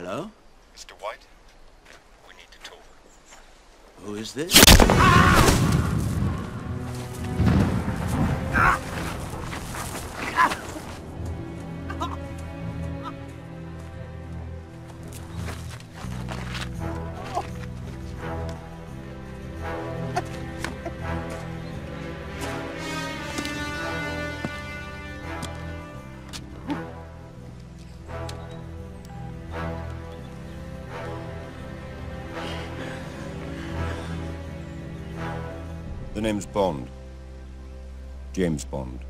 Hello? Mr. White, we need to talk. Who is this? The name's Bond. James Bond.